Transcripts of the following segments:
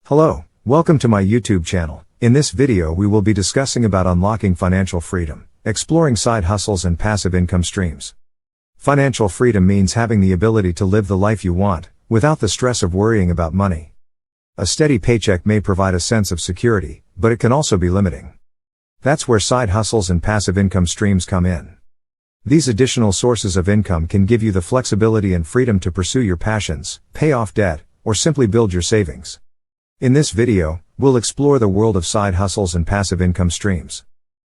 Hello, welcome to my YouTube channel. In this video we will be discussing about unlocking financial freedom, exploring side hustles and passive income streams. Financial freedom means having the ability to live the life you want, without the stress of worrying about money. A steady paycheck may provide a sense of security, but it can also be limiting. That's where side hustles and passive income streams come in. These additional sources of income can give you the flexibility and freedom to pursue your passions, pay off debt, or simply build your savings. In this video, we'll explore the world of side hustles and passive income streams.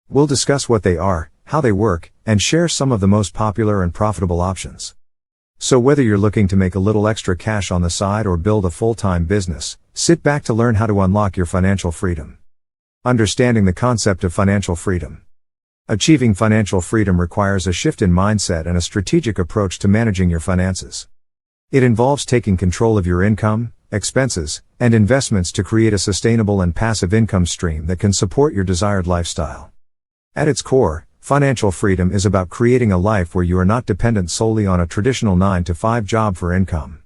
We'll discuss what they are, how they work, and share some of the most popular and profitable options. So whether you're looking to make a little extra cash on the side or build a full-time business, sit back to learn how to unlock your financial freedom. Understanding the concept of financial freedom. Achieving financial freedom requires a shift in mindset and a strategic approach to managing your finances. It involves taking control of your income, expenses, and investments to create a sustainable and passive income stream that can support your desired lifestyle. At its core, financial freedom is about creating a life where you are not dependent solely on a traditional 9-to-5 job for income.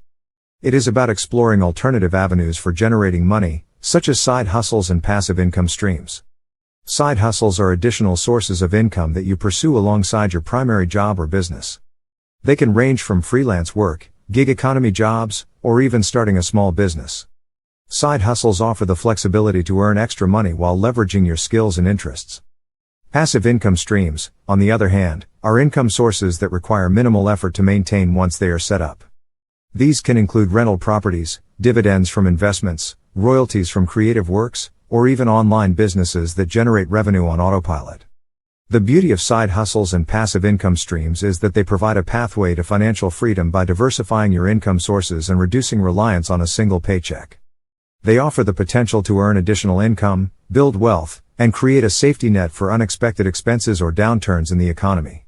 It is about exploring alternative avenues for generating money, such as side hustles and passive income streams. Side hustles are additional sources of income that you pursue alongside your primary job or business. They can range from freelance work, gig economy jobs, or even starting a small business. Side hustles offer the flexibility to earn extra money while leveraging your skills and interests. Passive income streams, on the other hand, are income sources that require minimal effort to maintain once they are set up. These can include rental properties, dividends from investments, royalties from creative works, or even online businesses that generate revenue on autopilot. The beauty of side hustles and passive income streams is that they provide a pathway to financial freedom by diversifying your income sources and reducing reliance on a single paycheck. They offer the potential to earn additional income, build wealth, and create a safety net for unexpected expenses or downturns in the economy.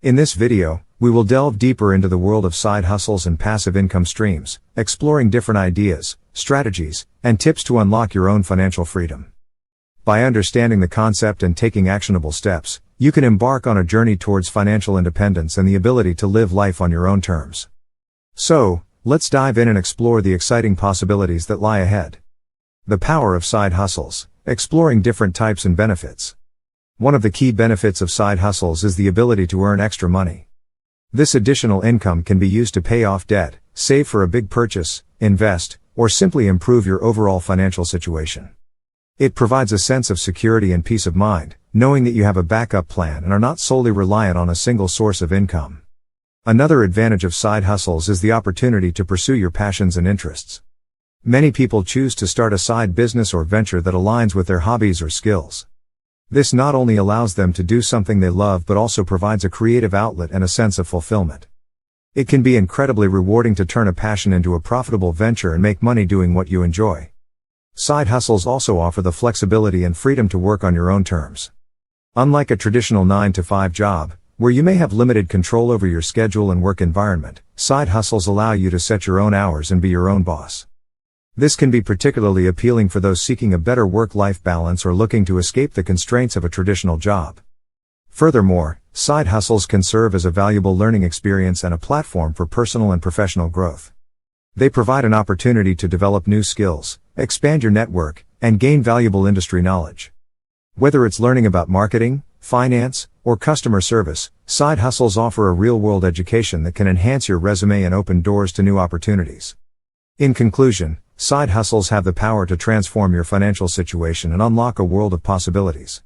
In this video, we will delve deeper into the world of side hustles and passive income streams, exploring different ideas, strategies, and tips to unlock your own financial freedom. By understanding the concept and taking actionable steps, you can embark on a journey towards financial independence and the ability to live life on your own terms. So, let's dive in and explore the exciting possibilities that lie ahead. The power of side hustles, exploring different types and benefits. One of the key benefits of side hustles is the ability to earn extra money. This additional income can be used to pay off debt, save for a big purchase, invest, or simply improve your overall financial situation. It provides a sense of security and peace of mind, knowing that you have a backup plan and are not solely reliant on a single source of income. Another advantage of side hustles is the opportunity to pursue your passions and interests. Many people choose to start a side business or venture that aligns with their hobbies or skills. This not only allows them to do something they love but also provides a creative outlet and a sense of fulfillment. It can be incredibly rewarding to turn a passion into a profitable venture and make money doing what you enjoy. Side hustles also offer the flexibility and freedom to work on your own terms. Unlike a traditional 9-to-5 job, where you may have limited control over your schedule and work environment, side hustles allow you to set your own hours and be your own boss. This can be particularly appealing for those seeking a better work-life balance or looking to escape the constraints of a traditional job. Furthermore, side hustles can serve as a valuable learning experience and a platform for personal and professional growth. They provide an opportunity to develop new skills, expand your network, and gain valuable industry knowledge. Whether it's learning about marketing, finance, or customer service, side hustles offer a real-world education that can enhance your resume and open doors to new opportunities. In conclusion, side hustles have the power to transform your financial situation and unlock a world of possibilities.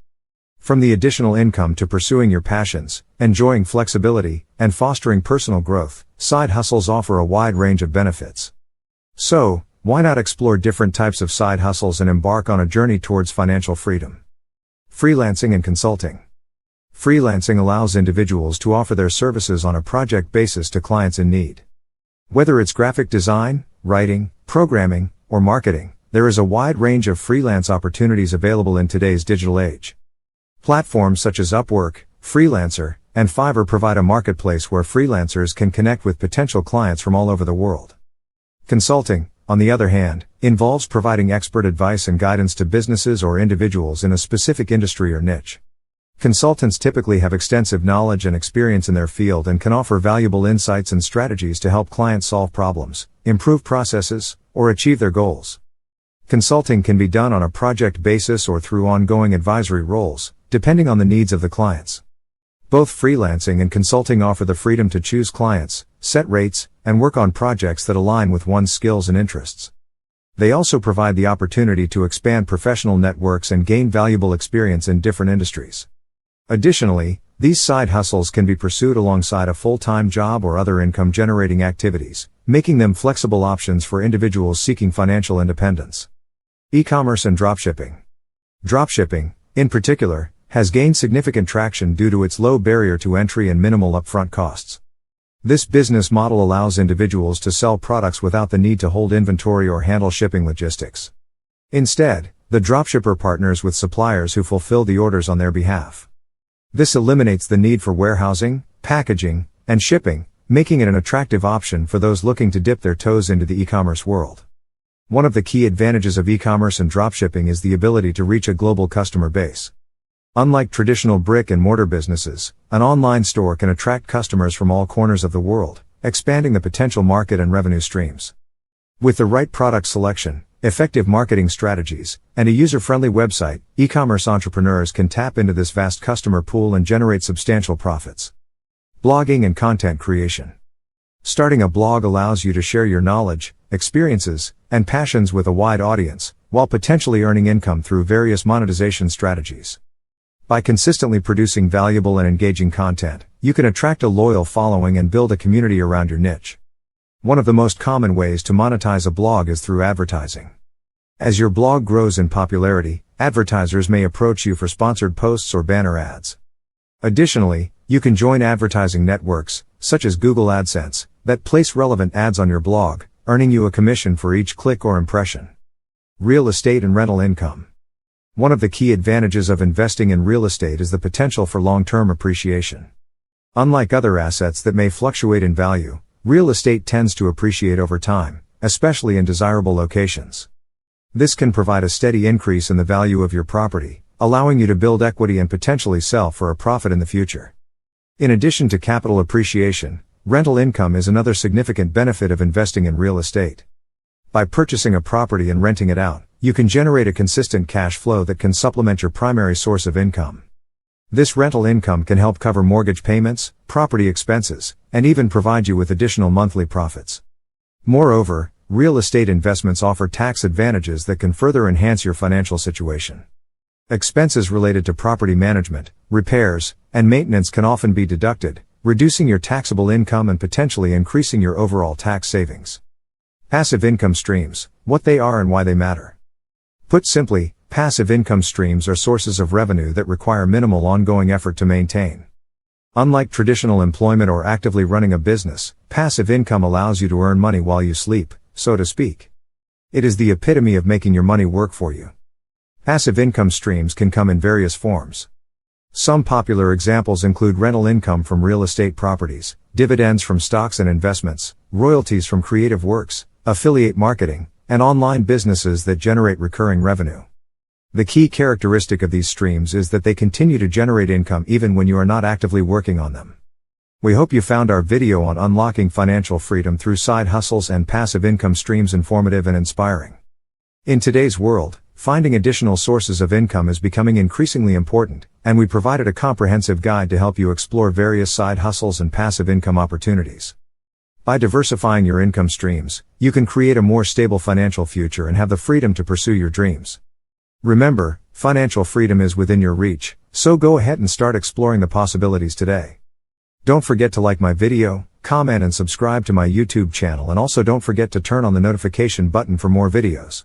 From the additional income to pursuing your passions, enjoying flexibility, and fostering personal growth, side hustles offer a wide range of benefits. So, why not explore different types of side hustles and embark on a journey towards financial freedom? Freelancing and consulting. Freelancing allows individuals to offer their services on a project basis to clients in need. Whether it's graphic design, writing, programming, or marketing, there is a wide range of freelance opportunities available in today's digital age. Platforms such as Upwork, Freelancer, and Fiverr provide a marketplace where freelancers can connect with potential clients from all over the world. Consulting, on the other hand, involves providing expert advice and guidance to businesses or individuals in a specific industry or niche. Consultants typically have extensive knowledge and experience in their field and can offer valuable insights and strategies to help clients solve problems, improve processes, or achieve their goals. Consulting can be done on a project basis or through ongoing advisory roles, depending on the needs of the clients. Both freelancing and consulting offer the freedom to choose clients, set rates, and work on projects that align with one's skills and interests. They also provide the opportunity to expand professional networks and gain valuable experience in different industries. Additionally, these side hustles can be pursued alongside a full-time job or other income-generating activities, making them flexible options for individuals seeking financial independence. E-commerce and dropshipping. Dropshipping, in particular, has gained significant traction due to its low barrier to entry and minimal upfront costs. This business model allows individuals to sell products without the need to hold inventory or handle shipping logistics. Instead, the dropshipper partners with suppliers who fulfill the orders on their behalf. This eliminates the need for warehousing, packaging, and shipping, making it an attractive option for those looking to dip their toes into the e-commerce world. One of the key advantages of e-commerce and dropshipping is the ability to reach a global customer base. Unlike traditional brick-and-mortar businesses, an online store can attract customers from all corners of the world, expanding the potential market and revenue streams. With the right product selection, effective marketing strategies, and a user-friendly website, e-commerce entrepreneurs can tap into this vast customer pool and generate substantial profits. Blogging and content creation. Starting a blog allows you to share your knowledge, experiences, and passions with a wide audience, while potentially earning income through various monetization strategies. By consistently producing valuable and engaging content, you can attract a loyal following and build a community around your niche. One of the most common ways to monetize a blog is through advertising. As your blog grows in popularity, advertisers may approach you for sponsored posts or banner ads. Additionally, you can join advertising networks, such as Google AdSense, that place relevant ads on your blog, earning you a commission for each click or impression. Real estate and rental income. One of the key advantages of investing in real estate is the potential for long-term appreciation. Unlike other assets that may fluctuate in value, real estate tends to appreciate over time, especially in desirable locations. This can provide a steady increase in the value of your property, allowing you to build equity and potentially sell for a profit in the future. In addition to capital appreciation, rental income is another significant benefit of investing in real estate. By purchasing a property and renting it out, you can generate a consistent cash flow that can supplement your primary source of income. This rental income can help cover mortgage payments, property expenses, and even provide you with additional monthly profits. Moreover, real estate investments offer tax advantages that can further enhance your financial situation. Expenses related to property management, repairs, and maintenance can often be deducted, reducing your taxable income and potentially increasing your overall tax savings. Passive income streams, what they are and why they matter. Put simply, passive income streams are sources of revenue that require minimal ongoing effort to maintain. Unlike traditional employment or actively running a business, passive income allows you to earn money while you sleep, so to speak. It is the epitome of making your money work for you. Passive income streams can come in various forms. Some popular examples include rental income from real estate properties, dividends from stocks and investments, royalties from creative works, affiliate marketing, and online businesses that generate recurring revenue. The key characteristic of these streams is that they continue to generate income even when you are not actively working on them. We hope you found our video on unlocking financial freedom through side hustles and passive income streams informative and inspiring. In today's world, finding additional sources of income is becoming increasingly important, and we provided a comprehensive guide to help you explore various side hustles and passive income opportunities. By diversifying your income streams, you can create a more stable financial future and have the freedom to pursue your dreams. Remember, financial freedom is within your reach, so go ahead and start exploring the possibilities today. Don't forget to like my video, comment and subscribe to my YouTube channel, and also don't forget to turn on the notification button for more videos.